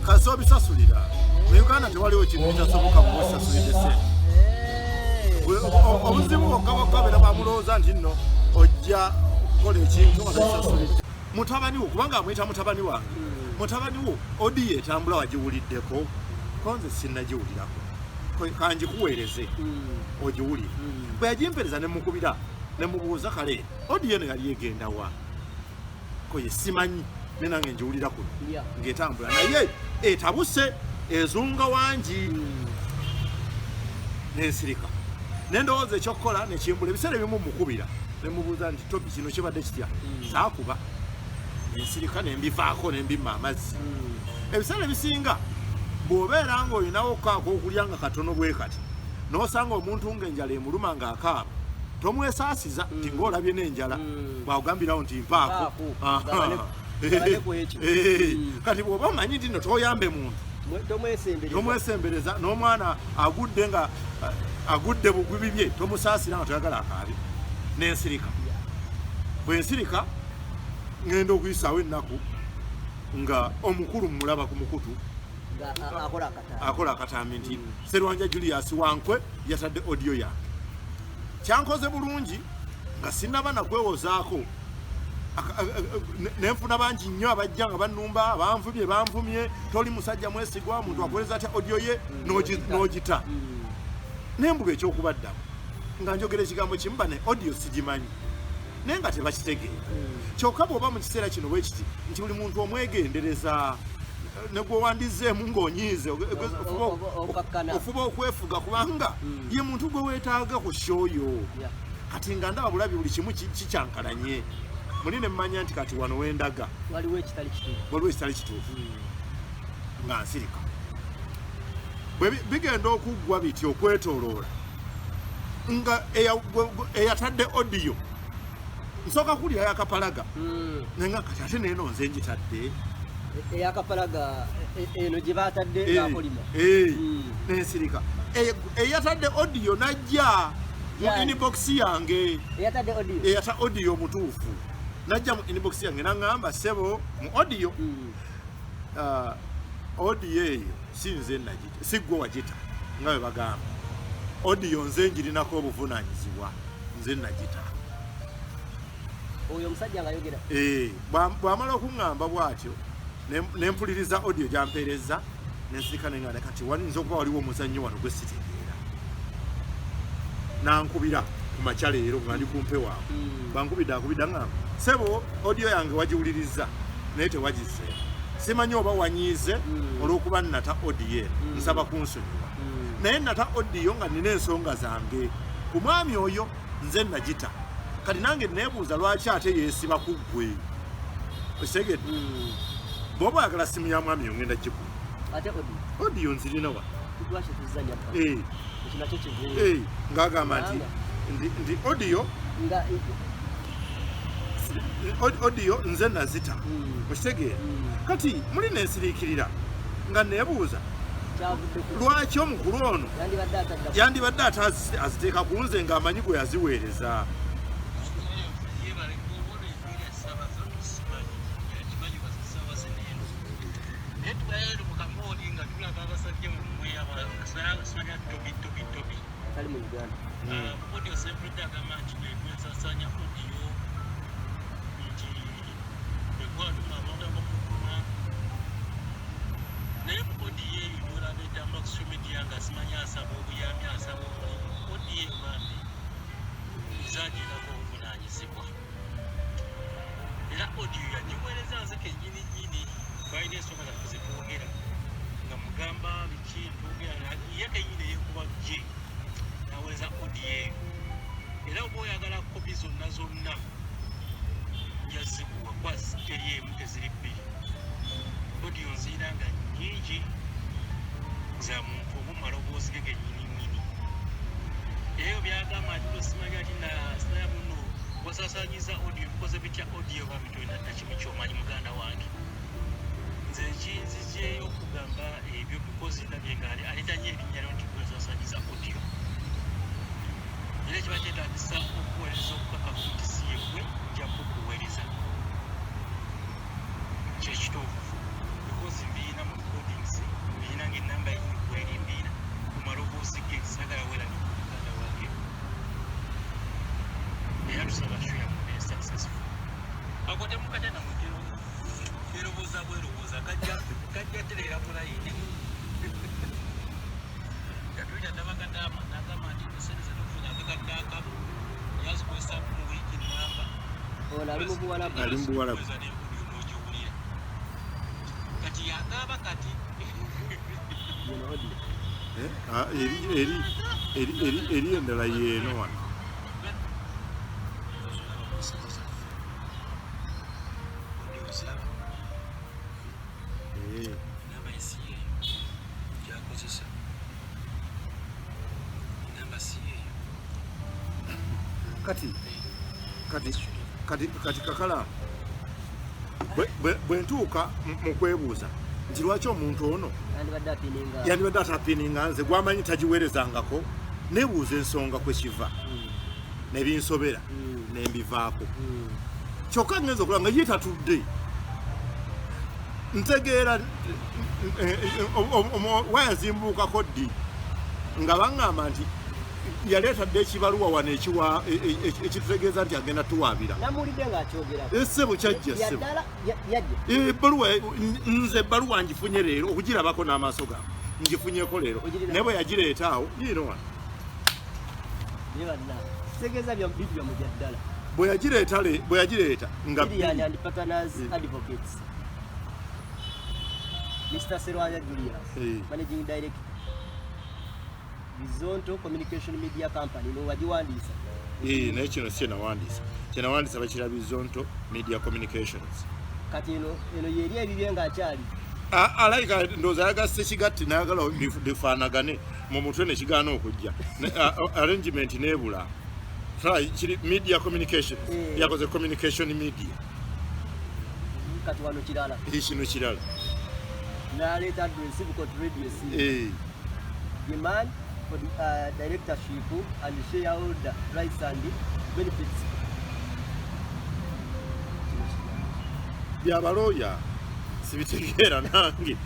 kasobi sasulira mu Uganda tewaliwo kintu ekyasoboka kusasulira sente obuzibu bwokka bamulowooza nti nno ojja okukola ekintu nga takisasulidde mutabani wo kubanga amwyita mutabani wange mutabani wo odi etambula wagiwuliddeko konze sinnagiwulirako kanjikuweereze ogiwulire bwe yagimpereza nemukubira nemubuuza kale odi eno yali egenda wa koye simanyi nenange njiwulira kuno ng'etambula naye etabuse ezunga wangi nensirika nendowooza ekyokukola nekimbula ebiseera ebimu mukubira nemubuuza nti topi kino kibadde kitya saakuba nensirika nembivaako nembimma amazzi ebiseera ebisinga bw'obeera ng'olinawo kaako okulya nga katono bwe kati n'osanga omuntu ng'enjala emuluma ng'akaaba tomwesaasiza nti ng'olabye n'enjala bw'agambirawo nti mpaako kati bw'oba omanyi nti no tooyambe muntu tomwesembereza n'omwana agudde nga agudde bugwibi bye tomusaasira nga toyagala akaabe n'ensirika bw'ensirika ngenda okuyisaawo ennaku nga omukulu mulaba ku mukutu akola akatambi nti Sserwanja Julius Wankwe yatadde audio yange kyankoze bulungi nga sinnaba nakwewozaako nenfuna bangi nnyo abajja nga bannumba banvumye toli musajja mwesigwa muntu akoleza atya audio ye n'ogita nembuga ekyokubaddamu nga njogera ekigambo kimu bane audio sigimanyi naye nga tebakitegeera kyokka bw'oba mu kiseera kino bwe kiti nti buli muntu omwegendereza negwe wandizeemu ng'onyiize ofuba okwefuga kubanga ye muntu gwe weetaaga ku shoyo kati nga ndaba bulabi buli kimu kikyankalanye muli ne mmanya nti kati wano wendaga waliwo ekitali kituufu nga nsirika bwe bigenda okuggwa biti okwetooloola nga eyatadde audio nsooka kulya yakapalaga nenga kati ate neeno nze njitadde eyakapalaga eno gye baatadde ng'akolima nensirika eyatadde audio najja mu inbox yange eyata audio mutuufu najja mu inbox yange naŋŋamba ssebo mu audio audio eyo sinze nagita siggwe wagita nga bwe bagamba audio nze ngirinako obuvunaanyizibwa nze nagita oyo omusajja ng'ayogera bw'amala okuŋŋamba bw'atyo nempuliriza audio gyampeereza nensirika neŋŋanda kati walinza okuba waliwo omuzannyo wano gwe sitegeera nankubira ku makya leero nga ndi kumpe waabwe bankubidde akubidda ŋŋamba ssebo audio yange wagiwuliriza naye tewagize simanyi oba wanyiize olw'okuba nnata audio nsaba kunsonyiwa naye nnata audio nga nina ensonga zange ku mwami oyo nze nagita kati nange neebuuza lwaki ate yeesiba ku ggwe osegedde bw'oba oyagala simu ya mwami yo ngenda gikulu audio nzirinawa ng'agamba nti audio nze nazita okitegeera kati muli nensiriikirira nga neebuuza lwaki omukulu ono yandibadde ate aziteeka ku nze ng'amanyi gwe yaziweereza kali mu Uganda audio sempre agamba nti bwesasanya audio nti bekwatuma abantu abakukuma naye ku audio eyo olaba etambula ku social media nga simanyi asaba obuyambi asaba audio eyo bambi ezagirako obuvunaanyizibwa era audio yagiweereza nze kennyininyini balina ensonga zaffe zetwogera nga mugamba biki twogera ye kennyini yekuba gye naweza audio eyo era oba oyagala kopi zonna yazikuwa kwaziteri emu teziri bbiri audio nzira nga nyingi za muntu omumala obwozige gennyininyini eyo byagamba nti tosimanya ati nasinaye muno wasasanyiza audio bikoze bitya audio bambi tolina nakimu kyomanyi muganda wange nze nkinzizeeyo okugamba ebyo bikozi nabye ngaali alitanye erinnya nti gwesasanyiza audio era kiba kyetaagisa okuweereza okukakafu nti si yegwe nja kukuweereza kyekituufu bikozi lowooza bwerowooza kajja tereera mulayini yatulya nabakadama nagamba nti esereze nokufunya abekadde akamu yazikozesa mu wiiki namba ali mu Buwarabu n'ogiwulira kati yagamba kati eri endala yeeno wano kati kakala bwe ntuuka mu kwebuuza nti lwaki omuntu ono yandibadde atapininga nze gwamanyi tagiweerezangako nebuuza ensonga kwe kiva nebinsobera nembivaako kyokka ngenza okulaba nga ye tatudde ntegeera wayazimbuukako ddi nga baŋŋamba nti yaleetadde ekibaluwa wano ekitutegeeza nti agenda tuwaabira essebo kyajja ebbaluwa nze ebbaluwa ngifunye leero okugirabako n'amaaso gange ngifunyeko leero naye bwe yagireeta awo yiino wano bwe yagireeta nga Mr. Serwanya Julius, Managing Director, Bizonto Communication Media Company, no wajiwandiisa. Naye kino si kyenawandiisa bakira Bizonto Media Communications. Kati eno yeri ebibye ng'akyali. Alayika ndowooza ayagala kigatti n'ayagala bifaanagane mu mutwe ne kigaana okujja. Arrangement n'ebula. Kiri Media Communications, yakoze Communication Media. Kati wano kirala. Kino kirala. Narrated receive court radio demand for the directorship and shareholder rights and benefits. Byabaloya sibitegeera nange.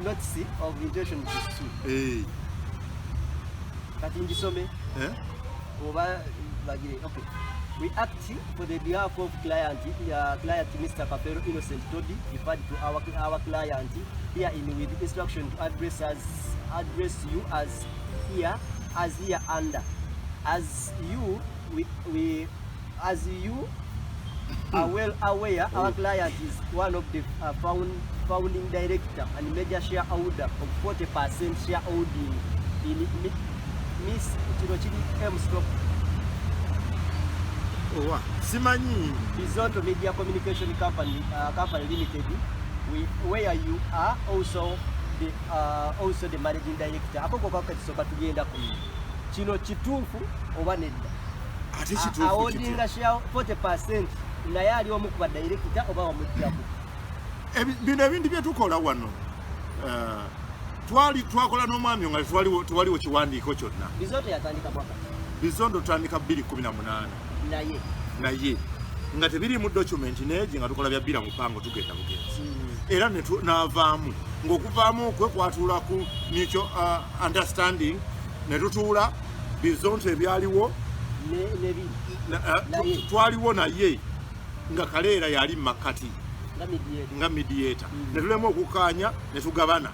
Notice of intention to sue. Kati ngisome. Oba bagire okay. We act for the behalf of client Mr. Kapero Innocent Todi, referred to our client here in with instruction to address you as here under. As you are well aware, our client is one of the founding director and major shareholder of 40% shareholding in Miss Chirochiri M. Simanyi Bizonto Media Communication Company Limited, where you are also the managing director. Akoko kakatisoka tugenda ku kino kituufu oba nedda ate kituufu awodinga share 40% naye ali omu ku director oba omujjako bino ebintu byetukola wano twakola n'omwami nga twaliwo kiwandiiko kyonna. Bizonto yatandika mwaka Bizonto tutandika 2018 naye nga tebiri mu document neegi nga tukola bya bbira mupango tugenda bugenzi era n'avaamu ng'okuvaamu okwe kwatuula ku mutual understanding ne tutuula Bizonto ebyaliwo twaliwo naye nga kaleera yali makati nga mediator ne tulema okukaanya ne tugabana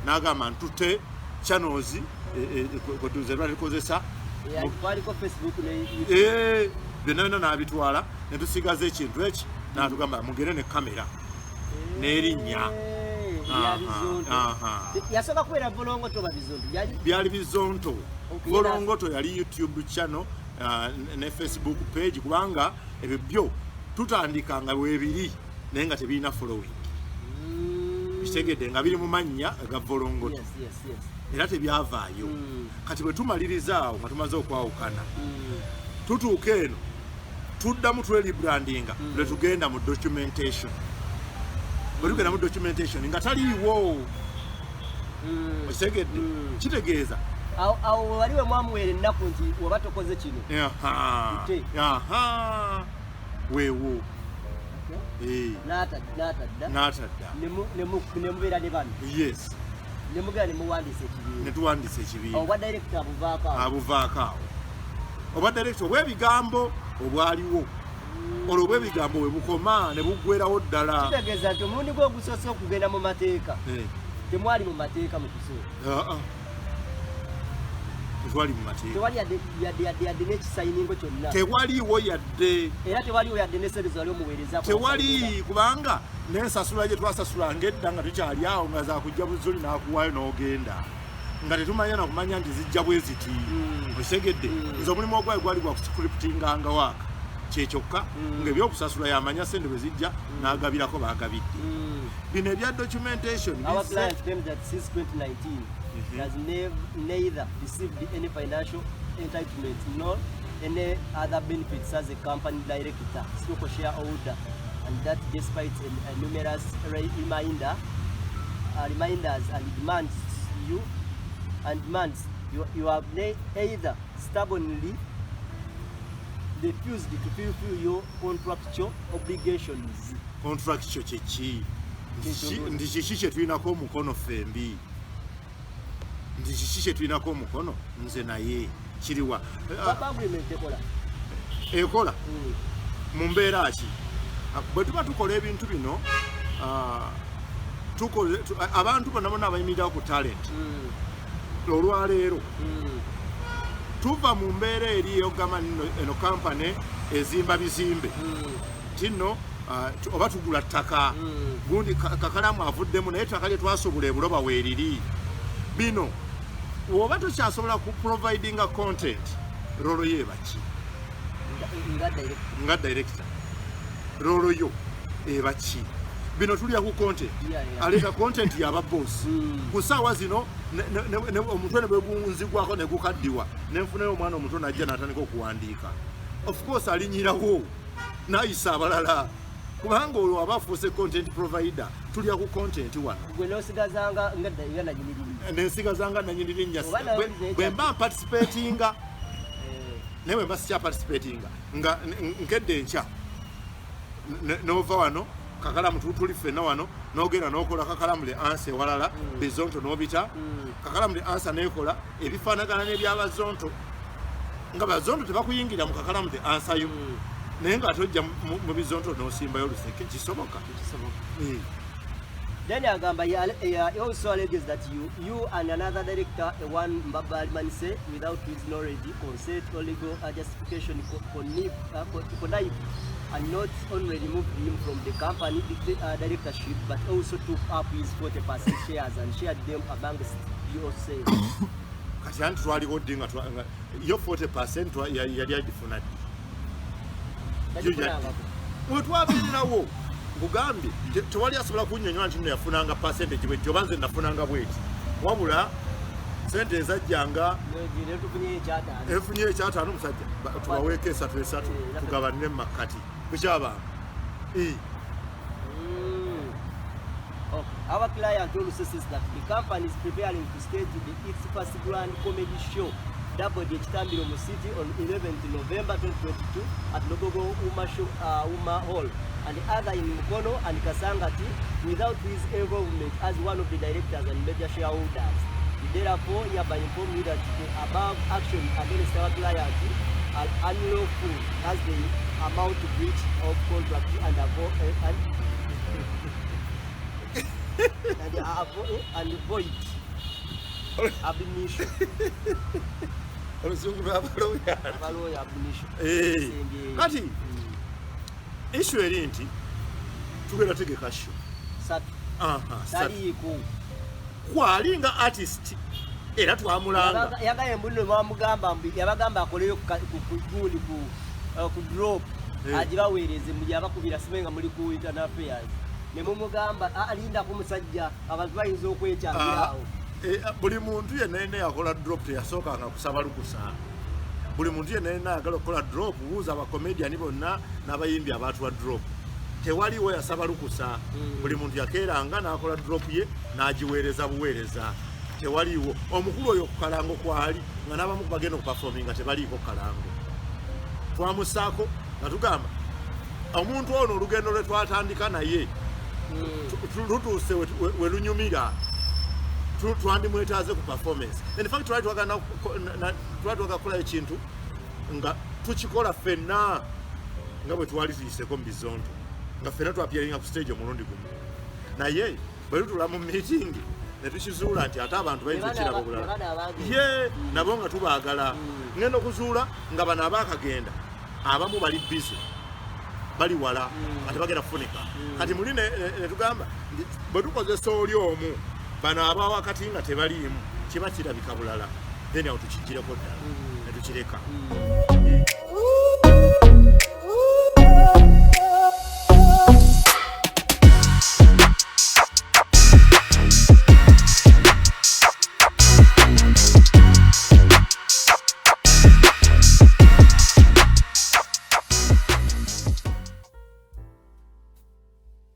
n'agamba ntute channels kwetuze twalikozesa byonna n'abitwala ne tusigaza ekintu eki n'atugamba mugere ne kamera n'erinnya yasooka kubeera Bolongoto ba Bizonto byali Bizonto Bolongoto yali YouTube channel ne Facebook page kubanga ebyo byo tutandika nga webiri naye nga tebirina following bitegedde nga biri mu mannya ga Bolongoto era tebyavaayo kati bwe tumaliriza awo nga tumaze okwawukana tutuuka eno tuddamu twelibrandinga lwe tugenda mu documentation bwe tugenda mu documentation nga taliiwo okitegedde kitegeeza awo waliwe mwamuweera ennaku nti oba tokoze kino weewo n'atadda nemubeera ne bano yes nemugera nemuwandiisa ekibiina netuwandiisa ekibiina obwa director abuvaako awo oba director obw'ebigambo obwaliwo olwo bwebigambo we bukoma ne buggwerawo ddala. Kitegeeza nti omulundi gwe ogusoose okugenda mu mateeka temwali mu mateeka mu kusooka. Tewali mu mateeka. Tewali yadde n'ekisayiningo kyonna. Tewaliiwo yadde. Era tewaliwo yadde n'esente zali omuweereza. Tewali kubanga n'ensasula gye twasasulanga edda nga tukyali awo nga zakujja buzuli n'akuwaayo n'ogenda. Nga tetumanya na kumanya nti zijja bwe ziti. Osegedde. Nze omulimu ogwayo gwali gwa kuscriptinganga waaka. Kyekyokka ng'ebyokusasula yamanya sente bwe zijja n'agabirako baagabidde. Bino ebya documentation. Our client claims that since 2019 he has neither received any financial entitlement nor any other benefits as a company director, stock shareholder, and that despite numerous reminders and demands you have either stubbornly refused to fulfill your contractual obligations. Contractual kiki? Ndi kiki kye tulinako omukono fembi? Ndi kiki kye tulinako omukono nze naye kiriwa? Agreement ekola? Ekola? Mu mbeera ki? Bwe tuba tukola ebintu bino abantu bonna abayimirirawo ku talent olwaleero tuva mu mbeera eri eyogamba eno kampani ezimba bizimbe tino oba tugula ttaka gundi kakalamu avuddemu naye ettaka lye twasobola ebuloba weeriri bino oba tokyasobola ku providinga content rolo yo ebaki nga director rolo yo ebaki bino tulya ku content aleka content yaba boss ku ssaawa zino omutwe ne bwegunzigwako ne gukaddiwa nenfunayo omwana omuto najja n'atandika okuwandiika of course alinyirawo n'ayisa abalala kubanga olwo aba afuuse content provider tulya ku content wano nensigazanga nanyinirinnya bwe mba participatinga naye bwe mba sikya participatinga nga nkedde enkya n'ova wano kakalamu tuli ffenna wano n'ogenda n'okola kakalamu le ansa ewalala bizonto n'obita kakalamu le ansa n'ekola ebifaanagana n'ebyabazonto nga bazonto tebakuyingira mu kakalamu le ansa yo naye nga tojja mu bizonto n'osimbayo luseke kisoboka. Then agamba he also alleges that you and another director, one Mbabalimani, without his knowledge, consent or legal justification, connive and not only removed him from the company directorship, but also took up his 40% shares and shared them amongst yourselves. Kati anti twaliko dinga yo 40% yali agifuna ddi twabirirawo bugambye tewali asobola kunnyonnyola nti nno yafunanga percentage bwe oba nze nafunanga bweti wabula sente ezajjanga efunye ekyataano omusajja tubaweeko esatu tugabanire mu makkati bukyabanga. Our client also says that the company is preparing to stage its first grand comedy show, Double the Chitambiro City, on 11th November 2022 at Logogo Uma Hall, and the other in Mukono and Kasangati, without his involvement as one of the directors and major shareholders. Therefore, hereby inform you that the above action against our client are unlawful as the amount to breach of contract and void abolition. Kati issue eri nti tugenda tegeka show kwalinga artist era twamulanga yagaye mbuliro bamugamba mbi yabagamba akoleyo kugundi ku drop agibaweereze mu yabakubira sibenga muri ku internal affairs ne mumugamba alinda ku musajja abantu bayinza okwekyambirawo. Buli muntu yenna yakola drop teyasookanga kusaba lukusa. Buli muntu yenna ayagala okukola drop buuza abakomediani bonna n'abayimbi abaatwa drop tewaliwo yasaba lukusa. Buli muntu yakeeranga n'akola drop ye n'agiweereza buweereza tewaliwo. Omukulu oyo ku kalango kwali nga n'abamu bagenda okupafominga tebaliiko kalango twamusaako nga tugamba omuntu ono olugendo lwe twatandika naye lutuuse we lunyumira twandimwetaaze ku performance. In fact twali twagakola ekintu nga tukikola ffenna nga bwe twali tuyiseko mu Bizonto nga ffena twapiyalinga ku stage omulundi gumu naye bwe tutula mu meeting ne tukizuula nti ate abantu bayinza okukiraba obulala ye nabo nga tubaagala ngenda okuzuula nga bano abaakagenda abamu bali busy bali wala ate bagenda kufunika kati muli ne tugamba bwe tukozesa oli omu bano abawakati nga tebaliimu kiba kirabika bulala then awo tukigireko ddala ne tukireka